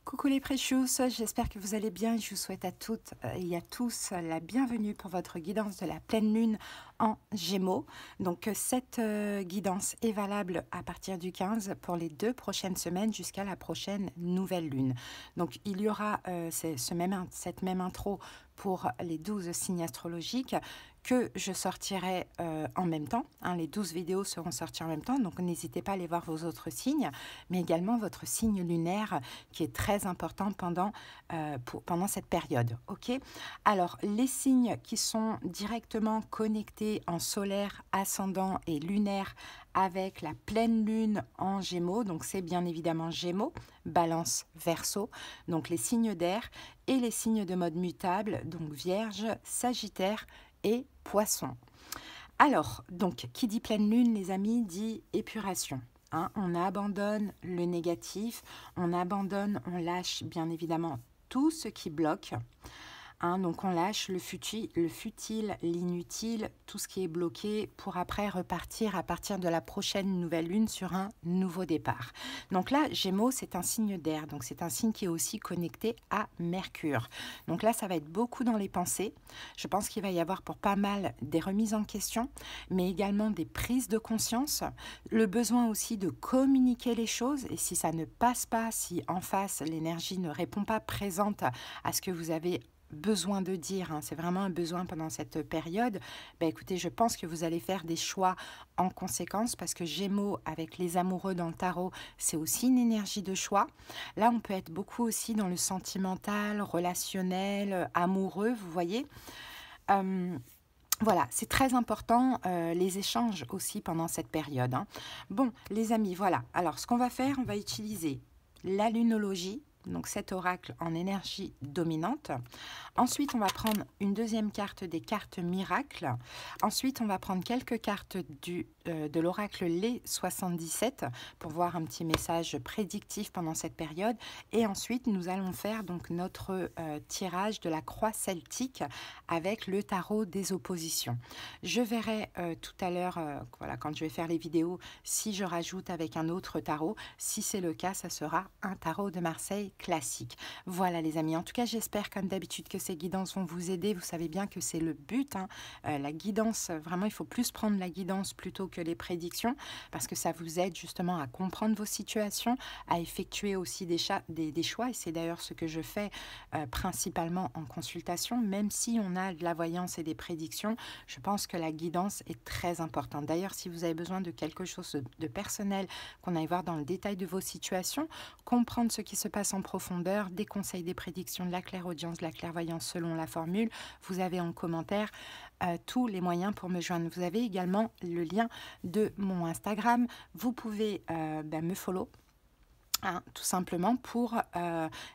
Coucou les Precious, j'espère que vous allez bien. Je vous souhaite à toutes et à tous la bienvenue pour votre guidance de la pleine lune en Gémeaux. Donc cette guidance est valable à partir du 15 pour les 2 prochaines semaines jusqu'à la prochaine nouvelle lune. Donc il y aura cette même intro pour les 12 signes astrologiques que je sortirai en même temps. Les 12 vidéos seront sorties en même temps, donc n'hésitez pas à aller voir vos autres signes, mais également votre signe lunaire qui est très important pendant cette période. Ok. Alors, les signes qui sont directement connectés en solaire, ascendant et lunaire avec la pleine lune en Gémeaux, donc c'est bien évidemment Gémeaux, Balance, Verseau, donc les signes d'air, et les signes de mode mutable, donc Vierge, Sagittaire et Poisson. Alors, donc, qui dit pleine lune, les amis, dit épuration. On abandonne le négatif, on lâche bien évidemment tout ce qui bloque. Donc on lâche le futile, l'inutile, tout ce qui est bloqué pour après repartir à partir de la prochaine nouvelle lune sur un nouveau départ. Donc là, Gémeaux, c'est un signe d'air, donc c'est un signe qui est aussi connecté à Mercure. Donc là, ça va être beaucoup dans les pensées. Je pense qu'il va y avoir pour pas mal des remises en question, mais également des prises de conscience, le besoin aussi de communiquer les choses, et si ça ne passe pas, si en face l'énergie ne répond pas présente à ce que vous avez besoin de dire, c'est vraiment un besoin pendant cette période, écoutez, je pense que vous allez faire des choix en conséquence, parce que Gémeaux avec les amoureux dans le tarot, c'est aussi une énergie de choix. Là, on peut être beaucoup aussi dans le sentimental, relationnel, amoureux, vous voyez. Voilà, c'est très important, les échanges aussi pendant cette période. Bon, les amis, voilà. Alors, ce qu'on va faire, on va utiliser la lunologie, donc cet oracle en énergie dominante. Ensuite, on va prendre une deuxième carte des cartes miracles. Ensuite, on va prendre quelques cartes de l'oracle Les 77 pour voir un petit message prédictif pendant cette période. Et ensuite, nous allons faire donc notre tirage de la croix celtique avec le tarot des oppositions. Je verrai tout à l'heure, voilà, quand je vais faire les vidéos, si je rajoute avec un autre tarot. Si c'est le cas, ça sera un tarot de Marseille classique. Voilà les amis, en tout cas j'espère comme d'habitude que ces guidances vont vous aider. Vous savez bien que c'est le but, la guidance, vraiment il faut plus prendre la guidance plutôt que les prédictions, parce que ça vous aide justement à comprendre vos situations, à effectuer aussi des choix, et c'est d'ailleurs ce que je fais principalement en consultation. Même si on a de la voyance et des prédictions, je pense que la guidance est très importante. D'ailleurs, si vous avez besoin de quelque chose de personnel, qu'on aille voir dans le détail de vos situations, comprendre ce qui se passe en profondeur, des conseils, des prédictions, de la clairaudience, de la clairvoyance selon la formule, vous avez en commentaire tous les moyens pour me joindre. Vous avez également le lien de mon Instagram. Vous pouvez me follow, tout simplement pour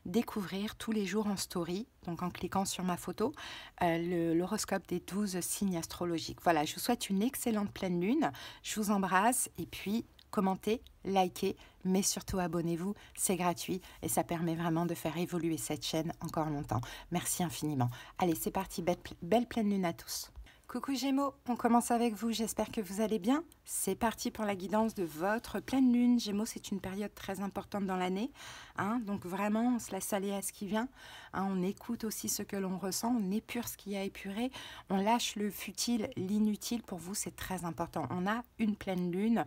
découvrir tous les jours en story, donc en cliquant sur ma photo, l'horoscope des 12 signes astrologiques. Voilà, je vous souhaite une excellente pleine lune. Je vous embrasse et puis commentez, likez, mais surtout abonnez-vous, c'est gratuit et ça permet vraiment de faire évoluer cette chaîne encore longtemps. Merci infiniment. Allez, c'est parti, belle pleine lune à tous. Coucou Gémeaux, on commence avec vous, j'espère que vous allez bien. C'est parti pour la guidance de votre pleine lune. Gémeaux, c'est une période très importante dans l'année, donc vraiment on se laisse aller à ce qui vient, on écoute aussi ce que l'on ressent, on épure ce qui a épuré, on lâche le futile, l'inutile. Pour vous c'est très important. On a une pleine lune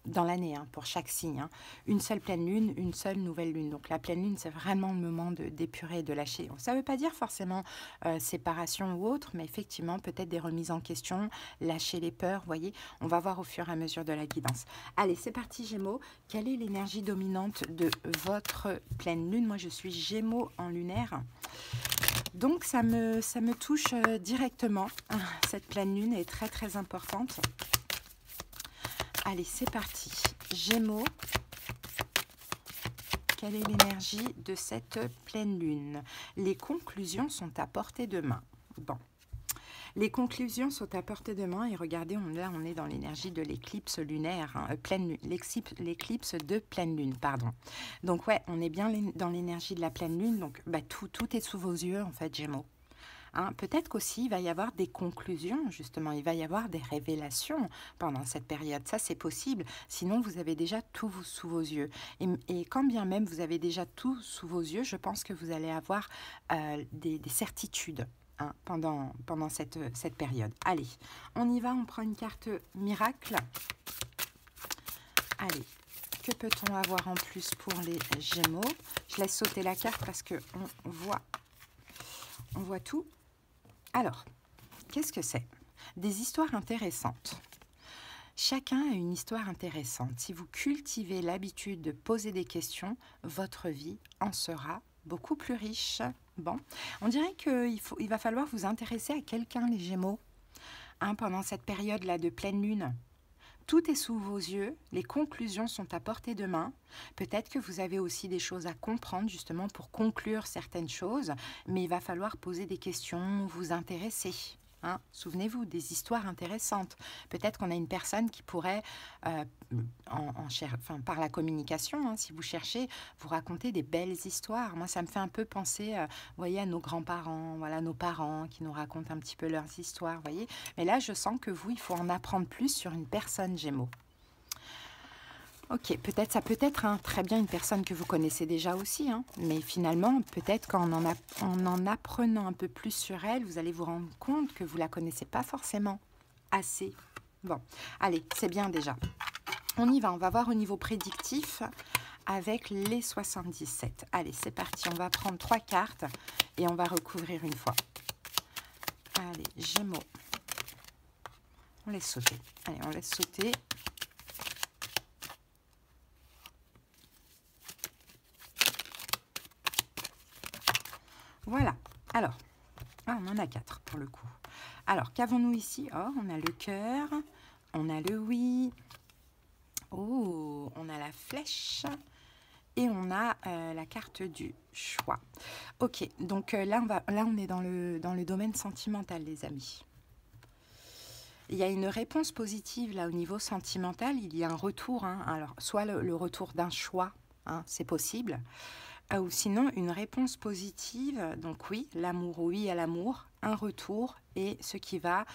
dans l'année, pour chaque signe. Une seule pleine lune, une seule nouvelle lune. Donc la pleine lune, c'est vraiment le moment d'épurer, de lâcher. Ça ne veut pas dire forcément séparation ou autre, mais effectivement, peut-être des remises en question, lâcher les peurs, vous voyez. On va voir au fur et à mesure de la guidance. Allez, c'est parti Gémeaux. Quelle est l'énergie dominante de votre pleine lune? Moi, je suis Gémeaux en lunaire. Donc, ça me touche directement. Cette pleine lune est très, très importante. Allez, c'est parti. Gémeaux, quelle est l'énergie de cette pleine lune? Les conclusions sont à portée de main. Bon, les conclusions sont à portée de main et regardez, là on est dans l'énergie de l'éclipse lunaire, pleine lune, l'éclipse de pleine lune, pardon. Donc ouais, on est bien dans l'énergie de la pleine lune, donc tout est sous vos yeux en fait, Gémeaux. hein. Peut-être qu'aussi il va y avoir des conclusions, justement, il va y avoir des révélations pendant cette période. Ça, c'est possible. Sinon, vous avez déjà tout sous vos yeux. Et quand bien même vous avez déjà tout sous vos yeux, je pense que vous allez avoir des certitudes. Hein, pendant cette période. Allez, on y va, on prend une carte miracle. Allez, que peut-on avoir en plus pour les Gémeaux? Je laisse sauter la carte parce qu'on voit tout. Alors, qu'est-ce que c'est? Des histoires intéressantes. Chacun a une histoire intéressante. Si vous cultivez l'habitude de poser des questions, votre vie en sera beaucoup plus riche. Bon, on dirait qu'il va falloir vous intéresser à quelqu'un, les Gémeaux, hein, pendant cette période-là de pleine lune. Tout est sous vos yeux, les conclusions sont à portée de main. Peut-être que vous avez aussi des choses à comprendre, justement, pour conclure certaines choses, mais il va falloir poser des questions, vous intéresser. Hein, souvenez-vous, des histoires intéressantes. Peut-être qu'on a une personne qui pourrait, par la communication, hein, si vous cherchez, vous raconter des belles histoires. Moi, ça me fait un peu penser, vous voyez, à nos grands-parents, voilà, nos parents qui nous racontent un petit peu leurs histoires, voyez. Mais là, je sens que vous, il faut en apprendre plus sur une personne Gémeaux. Ok, peut-être ça peut être très bien une personne que vous connaissez déjà aussi, hein, mais finalement, peut-être qu'en en apprenant un peu plus sur elle, vous allez vous rendre compte que vous ne la connaissez pas forcément assez. Bon, allez, c'est bien déjà. On y va, on va voir au niveau prédictif avec les 77. Allez, c'est parti, on va prendre 3 cartes et on va recouvrir une fois. Allez, Gémeaux. On laisse sauter. Allez, on laisse sauter. Voilà, alors, on en a 4 pour le coup. Alors, qu'avons-nous ici? Oh, on a le cœur, on a le oui, oh, on a la flèche et on a la carte du choix. Ok, donc là, on est dans le domaine sentimental, les amis. Il y a une réponse positive là au niveau sentimental, il y a un retour, hein, alors soit le retour d'un choix, hein, c'est possible. Ou sinon, une réponse positive, donc oui, l'amour, oui à l'amour, un retour et ce qui va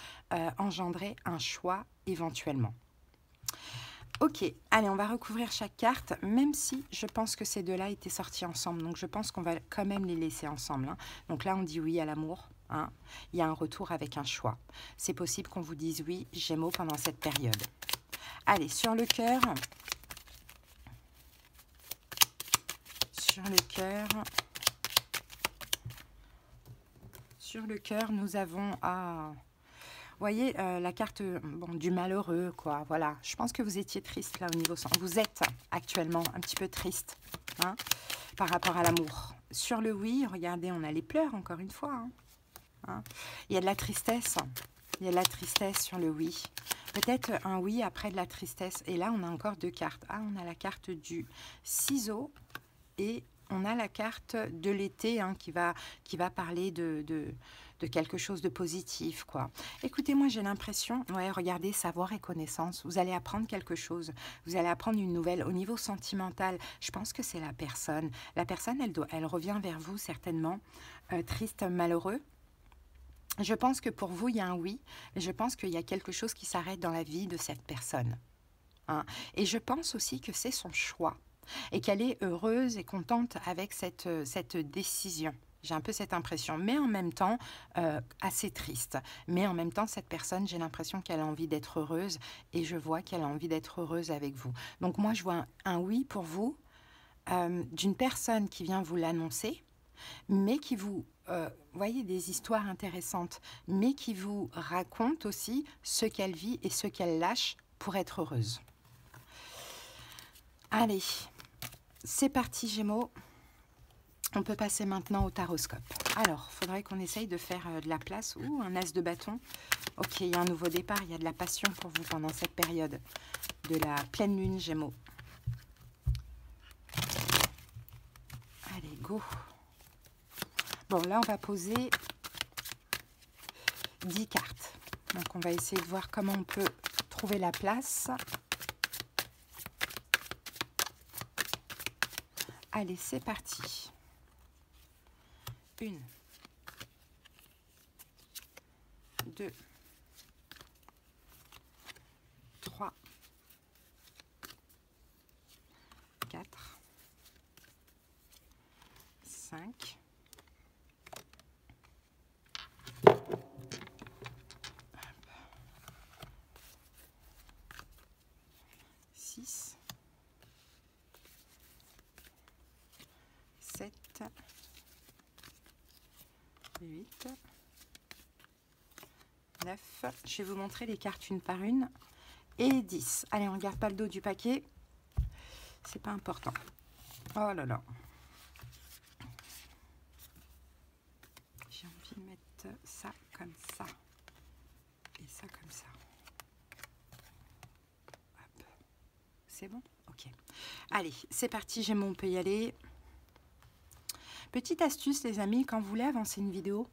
engendrer un choix éventuellement. Ok, allez, on va recouvrir chaque carte, même si je pense que ces deux-là étaient sortis ensemble. Donc, je pense qu'on va quand même les laisser ensemble. Hein. Donc là, on dit oui à l'amour. Hein. Il y a un retour avec un choix. C'est possible qu'on vous dise oui, Gémeaux, pendant cette période. Allez, sur le cœur... Sur le cœur, nous avons, vous voyez, la carte du malheureux, quoi. Voilà, je pense que vous étiez triste là au niveau sang. Vous êtes actuellement un petit peu triste, hein, par rapport à l'amour. Sur le oui, regardez, on a les pleurs encore une fois. Hein. Il y a de la tristesse. Il y a de la tristesse sur le oui. Peut-être un oui après de la tristesse. Et là, on a encore 2 cartes. Ah, on a la carte du ciseau et on a la carte de l'été, hein, qui va parler de quelque chose de positif, quoi. Écoutez, moi j'ai l'impression, ouais, regardez, savoir et connaissance, vous allez apprendre quelque chose, vous allez apprendre une nouvelle. Au niveau sentimental, je pense que c'est la personne. La personne, elle revient vers vous certainement, triste, malheureux. Je pense que pour vous, il y a un oui, mais je pense qu'il y a quelque chose qui s'arrête dans la vie de cette personne. Hein. Et je pense aussi que c'est son choix. Et qu'elle est heureuse et contente avec cette décision. J'ai un peu cette impression, mais en même temps, assez triste. Mais en même temps, cette personne, j'ai l'impression qu'elle a envie d'être heureuse et je vois qu'elle a envie d'être heureuse avec vous. Donc moi, je vois un oui pour vous, d'une personne qui vient vous l'annoncer, mais qui vous, voyez, des histoires intéressantes, mais qui vous raconte aussi ce qu'elle vit et ce qu'elle lâche pour être heureuse. Allez, c'est parti Gémeaux. On peut passer maintenant au taroscope. Alors, il faudrait qu'on essaye de faire de la place. Ouh, un as de bâton. Ok, il y a un nouveau départ, il y a de la passion pour vous pendant cette période de la pleine lune Gémeaux. Allez, go. Bon, là, on va poser 10 cartes. Donc, on va essayer de voir comment on peut trouver la place. Allez, c'est parti. 1, 2, 3, 4, 5, 6, 7, 8, 9. Je vais vous montrer les cartes une par une. Et 10. Allez, on ne regarde pas le dos du paquet. C'est pas important. Oh là là. J'ai envie de mettre ça comme ça. Et ça comme ça. Hop. C'est bon? Ok. Allez, c'est parti, Gémeaux, on peut y aller. Petite astuce, les amis, quand vous voulez avancer une vidéo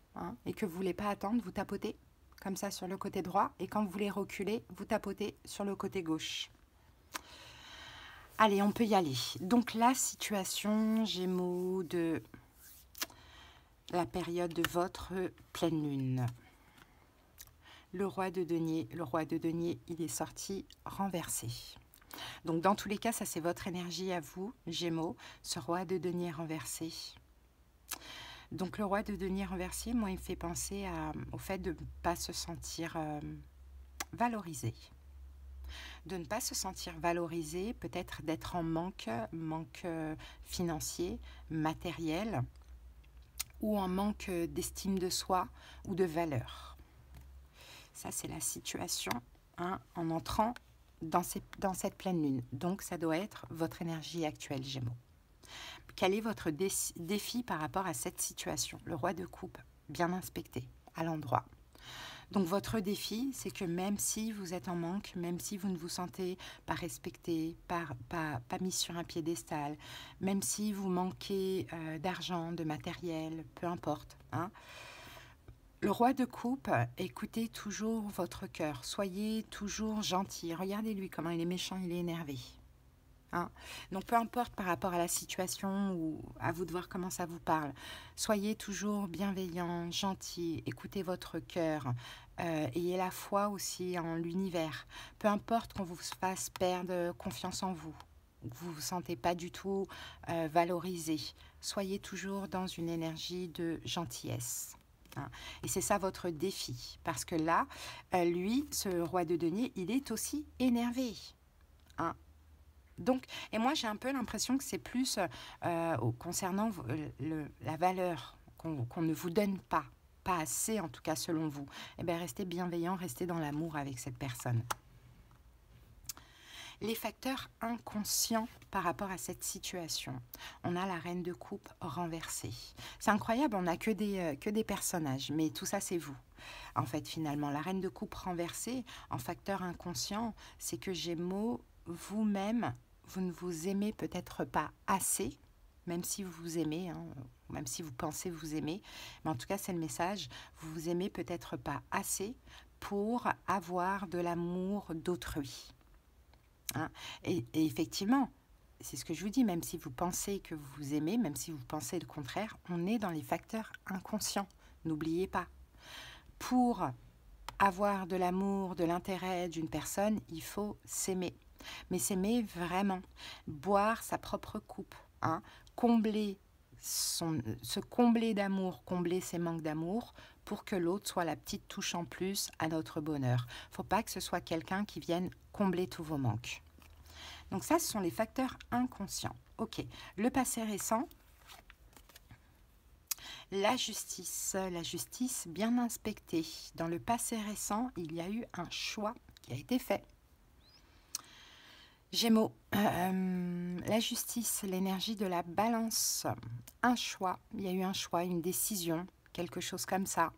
et que vous ne voulez pas attendre, vous tapotez comme ça sur le côté droit. Et quand vous voulez reculer, vous tapotez sur le côté gauche. Allez, on peut y aller. Donc, la situation, Gémeaux, de la période de votre pleine lune. Le roi de denier, il est sorti renversé. Donc, dans tous les cas, ça, c'est votre énergie à vous, Gémeaux, ce roi de denier renversé. Donc, le roi de denier renversé, moi, il me fait penser au fait de ne pas se sentir valorisé. De ne pas se sentir valorisé, peut-être d'être en manque financier, matériel, ou en manque d'estime de soi ou de valeur. Ça, c'est la situation en entrant dans cette pleine lune. Donc, ça doit être votre énergie actuelle, Gémeaux. Quel est votre défi par rapport à cette situation? Le roi de coupe, bien inspecté, à l'endroit. Donc, votre défi, c'est que même si vous êtes en manque, même si vous ne vous sentez pas respecté, pas mis sur un piédestal, même si vous manquez d'argent, de matériel, peu importe, le roi de coupe, écoutez toujours votre cœur. Soyez toujours gentil. Regardez-lui comment il est méchant, il est énervé. Donc, peu importe par rapport à la situation ou à vous de voir comment ça vous parle. Soyez toujours bienveillant, gentil. Écoutez votre cœur. Ayez la foi aussi en l'univers. Peu importe qu'on vous fasse perdre confiance en vous. Vous ne vous sentez pas du tout valorisé. Soyez toujours dans une énergie de gentillesse. Et c'est ça votre défi. Parce que là, lui, ce roi de denier, il est aussi énervé. Donc, et moi, j'ai un peu l'impression que c'est plus concernant la valeur qu'on ne vous donne pas assez, en tout cas selon vous. Eh bien, restez bienveillant, restez dans l'amour avec cette personne. Les facteurs inconscients par rapport à cette situation. On a la reine de coupe renversée. C'est incroyable, on n'a que des personnages, mais tout ça, c'est vous. En fait, finalement, la reine de coupe renversée, en facteur inconscient, c'est que Gémeaux, vous-même, vous ne vous aimez peut-être pas assez, même si vous vous aimez, même si vous pensez vous aimer. Mais en tout cas, c'est le message, vous vous aimez peut-être pas assez pour avoir de l'amour d'autrui. Et effectivement, c'est ce que je vous dis, même si vous pensez que vous vous aimez, même si vous pensez le contraire, on est dans les facteurs inconscients. N'oubliez pas. Pour avoir de l'amour, de l'intérêt d'une personne, il faut s'aimer. Mais s'aimer vraiment, boire sa propre coupe, se combler d'amour, combler ses manques d'amour pour que l'autre soit la petite touche en plus à notre bonheur. Il ne faut pas que ce soit quelqu'un qui vienne combler tous vos manques. Donc ça, ce sont les facteurs inconscients. Ok, le passé récent, la justice bien inspectée. Dans le passé récent, il y a eu un choix qui a été fait. Gémeaux, la justice, l'énergie de la balance, un choix, il y a eu un choix, une décision, quelque chose comme ça.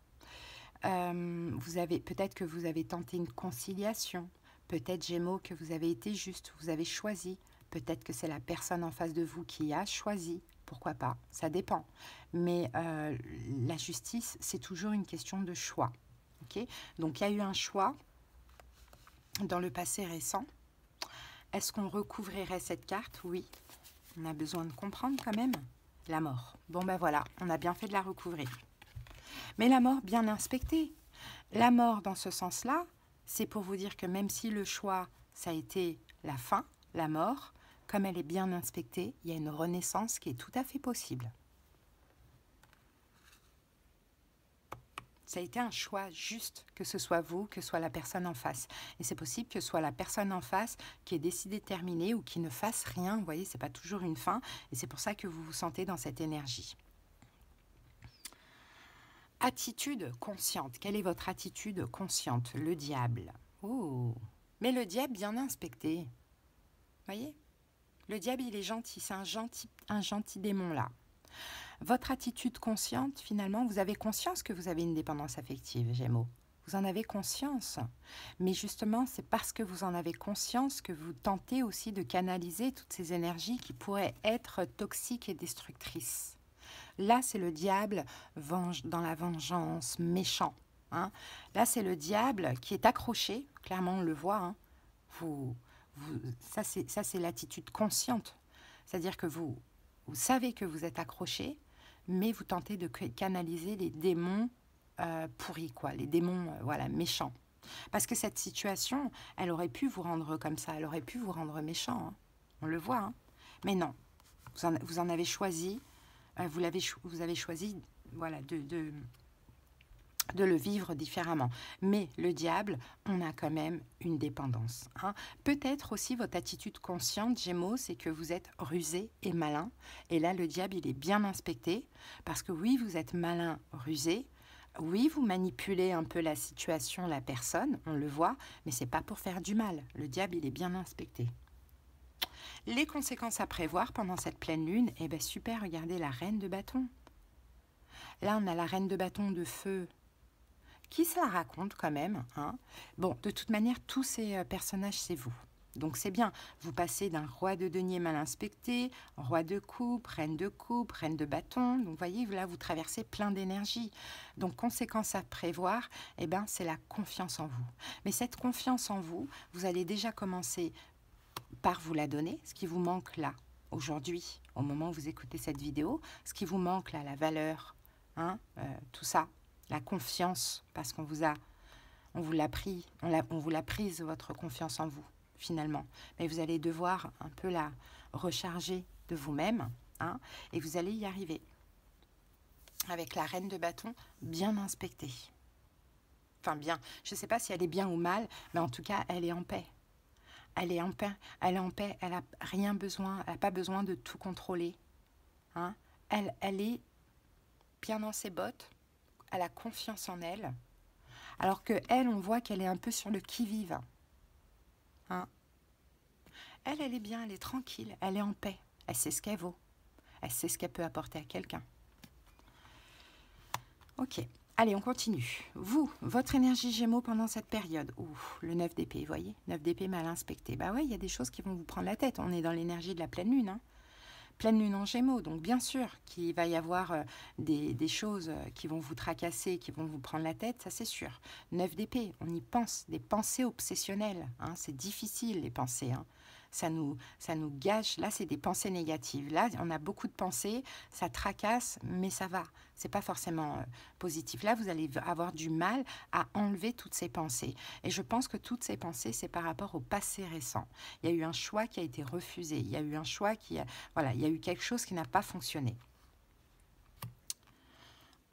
Peut-être que vous avez tenté une conciliation, peut-être Gémeaux que vous avez été juste, vous avez choisi, peut-être que c'est la personne en face de vous qui a choisi, pourquoi pas, ça dépend. Mais la justice, c'est toujours une question de choix. Okay? Donc il y a eu un choix dans le passé récent. Est-ce qu'on recouvrirait cette carte? Oui. On a besoin de comprendre quand même. La mort. Bon ben voilà, on a bien fait de la recouvrir. Mais la mort bien inspectée. La mort, dans ce sens-là, c'est pour vous dire que même si le choix, ça a été la fin, la mort, comme elle est bien inspectée, il y a une renaissance qui est tout à fait possible. Ça a été un choix juste, que ce soit vous, que ce soit la personne en face. Et c'est possible que ce soit la personne en face qui ait décidé de terminer ou qui ne fasse rien. Vous voyez, ce n'est pas toujours une fin. Et c'est pour ça que vous vous sentez dans cette énergie. Attitude consciente. Quelle est votre attitude consciente? Le diable. Oh, mais le diable bien inspecté. Vous voyez? Le diable, il est gentil. C'est un gentil démon là. Votre attitude consciente, finalement, vous avez conscience que vous avez une dépendance affective, Gémeaux. Vous en avez conscience. Mais justement, c'est parce que vous en avez conscience que vous tentez aussi de canaliser toutes ces énergies qui pourraient être toxiques et destructrices. Là, c'est le diable dans la vengeance, méchant. Hein. Là, c'est le diable qui est accroché. Clairement, on le voit. Hein. Ça, c'est l'attitude consciente. C'est-à-dire que vous savez que vous êtes accroché, mais vous tentez de canaliser les démons pourris, quoi, les démons voilà, méchants. Parce que cette situation, elle aurait pu vous rendre comme ça, elle aurait pu vous rendre méchant. Hein. On le voit. Hein. Mais non, vous en avez choisi, vous avez choisi voilà, de le vivre différemment. Mais le diable, on a quand même une dépendance. Hein. Peut-être aussi votre attitude consciente, Gémeaux, c'est que vous êtes rusé et malin. Et là, le diable, il est bien inspecté. Parce que oui, vous êtes malin, rusé. Oui, vous manipulez un peu la situation, la personne, on le voit. Mais c'est pas pour faire du mal. Le diable, il est bien inspecté. Les conséquences à prévoir pendant cette pleine lune, eh bien super, regardez la reine de bâton. Là, on a la reine de bâton de feu, qui se la raconte quand même. Hein. Bon, de toute manière, tous ces personnages, c'est vous. Donc c'est bien, vous passez d'un roi de denier mal inspecté, roi de coupe, reine de bâton. Donc vous voyez, là, vous traversez plein d'énergie. Donc conséquence à prévoir, eh ben, c'est la confiance en vous. Mais cette confiance en vous, vous allez déjà commencer par vous la donner, ce qui vous manque là, aujourd'hui, au moment où vous écoutez cette vidéo, ce qui vous manque là, la valeur, hein, tout ça. La confiance, parce on vous l'a pris, on vous l'a prise, votre confiance en vous, finalement. Mais vous allez devoir un peu la recharger de vous-même, hein, et vous allez y arriver. Avec la reine de bâton bien inspectée. Enfin bien, je ne sais pas si elle est bien ou mal, mais en tout cas, elle est en paix. Elle est en paix, elle n'a rien besoin, elle n'a pas besoin de tout contrôler. Hein. Elle est bien dans ses bottes. Elle a confiance en elle, alors que elle, on voit qu'elle est un peu sur le qui-vive. Hein. Elle est bien, elle est tranquille, elle est en paix, elle sait ce qu'elle vaut, elle sait ce qu'elle peut apporter à quelqu'un. Ok, allez, on continue. Vous, votre énergie Gémeaux pendant cette période. Ouf, le 9 d'épée, vous voyez, 9 d'épée mal inspecté. Bah ouais, il y a des choses qui vont vous prendre la tête, on est dans l'énergie de la pleine lune, hein. Pleine lune en Gémeaux, donc bien sûr qu'il va y avoir des choses qui vont vous tracasser, qui vont vous prendre la tête, ça c'est sûr. 9 d'épée, on y pense, des pensées obsessionnelles, hein, c'est difficile les pensées, hein. Ça nous gâche, là c'est des pensées négatives, là on a beaucoup de pensées, ça tracasse, mais ça va, c'est pas forcément positif. Là vous allez avoir du mal à enlever toutes ces pensées, et je pense que toutes ces pensées c'est par rapport au passé récent. Il y a eu un choix qui a été refusé, il y a eu un choix voilà, il y a eu quelque chose qui n'a pas fonctionné.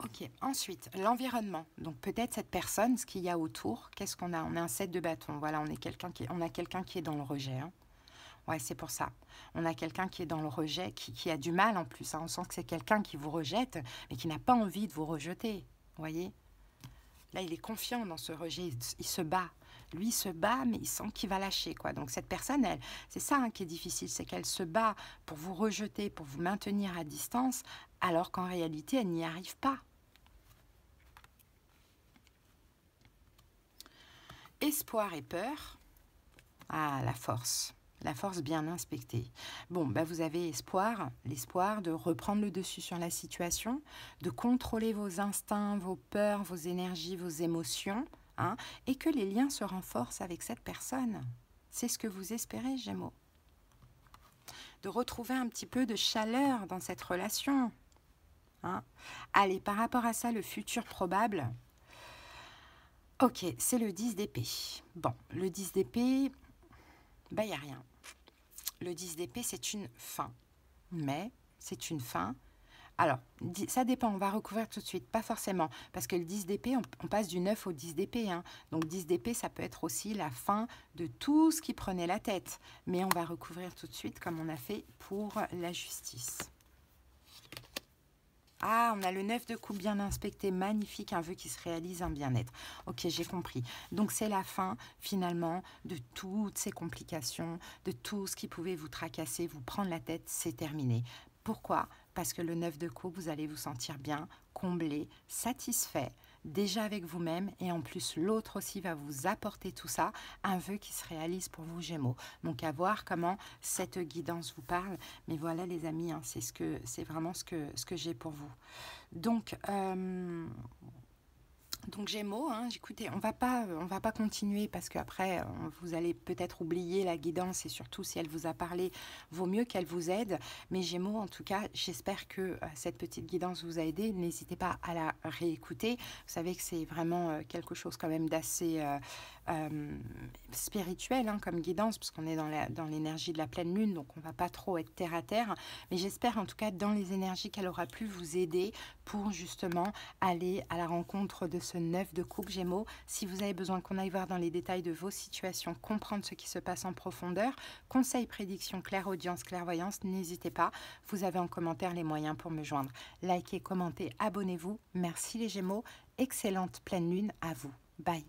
Ok, ensuite, l'environnement. Donc peut-être cette personne, ce qu'il y a autour, qu'est-ce qu'on a? On a un 7 de bâton, voilà, on a quelqu'un qui est dans le rejet. Hein. Ouais, c'est pour ça. On a quelqu'un qui est dans le rejet, qui a du mal en plus. Hein. On sent que c'est quelqu'un qui vous rejette, mais qui n'a pas envie de vous rejeter. Vous voyez? Là, il est confiant dans ce rejet, il se bat. Lui, il se bat, mais il sent qu'il va lâcher, quoi. Donc cette personne, c'est ça hein, qui est difficile, c'est qu'elle se bat pour vous rejeter, pour vous maintenir à distance, alors qu'en réalité, elle n'y arrive pas. Espoir et peur. Ah, la force. La force bien inspectée. Bon, bah vous avez l'espoir de reprendre le dessus sur la situation, de contrôler vos instincts, vos peurs, vos énergies, vos émotions, hein, et que les liens se renforcent avec cette personne. C'est ce que vous espérez, Gémeaux. De retrouver un petit peu de chaleur dans cette relation. Hein. Allez, par rapport à ça, le futur probable. Ok, c'est le 10 d'épée. Bon, le 10 d'épée, bah, il n'y a rien. Le 10 d'épée, c'est une fin. Mais c'est une fin. Alors, ça dépend, on va recouvrir tout de suite, pas forcément, parce que le 10 d'épée, on passe du 9 au 10 d'épée. Hein. Donc 10 d'épée, ça peut être aussi la fin de tout ce qui prenait la tête. Mais on va recouvrir tout de suite comme on a fait pour la justice. Ah, on a le 9 de coupe bien inspecté, magnifique, un vœu qui se réalise, un bien-être. Ok, j'ai compris. Donc c'est la fin, finalement, de toutes ces complications, de tout ce qui pouvait vous tracasser, vous prendre la tête, c'est terminé. Pourquoi? Parce que le 9 de coupe, vous allez vous sentir bien, comblé, satisfait, déjà avec vous-même, et en plus l'autre aussi va vous apporter tout ça, un vœu qui se réalise pour vous Gémeaux. Donc à voir comment cette guidance vous parle, mais voilà les amis, hein, c'est vraiment ce que j'ai pour vous. Donc Gémeaux, hein, écoutez, on va pas continuer parce qu'après vous allez peut-être oublier la guidance et surtout si elle vous a parlé, vaut mieux qu'elle vous aide. Mais Gémeaux, en tout cas, j'espère que cette petite guidance vous a aidé. N'hésitez pas à la réécouter. Vous savez que c'est vraiment quelque chose quand même d'assez spirituel hein, comme guidance parce qu'on est dans l'énergie de la pleine lune, donc on va pas trop être terre à terre. Mais j'espère en tout cas dans les énergies qu'elle aura pu vous aider pour justement aller à la rencontre de ce 9 de coupe Gémeaux. Si vous avez besoin qu'on aille voir dans les détails de vos situations, comprendre ce qui se passe en profondeur, conseils, prédictions, clairaudience, clairvoyance, n'hésitez pas. Vous avez en commentaire les moyens pour me joindre. Likez, commentez, abonnez-vous. Merci les Gémeaux. Excellente pleine lune à vous. Bye.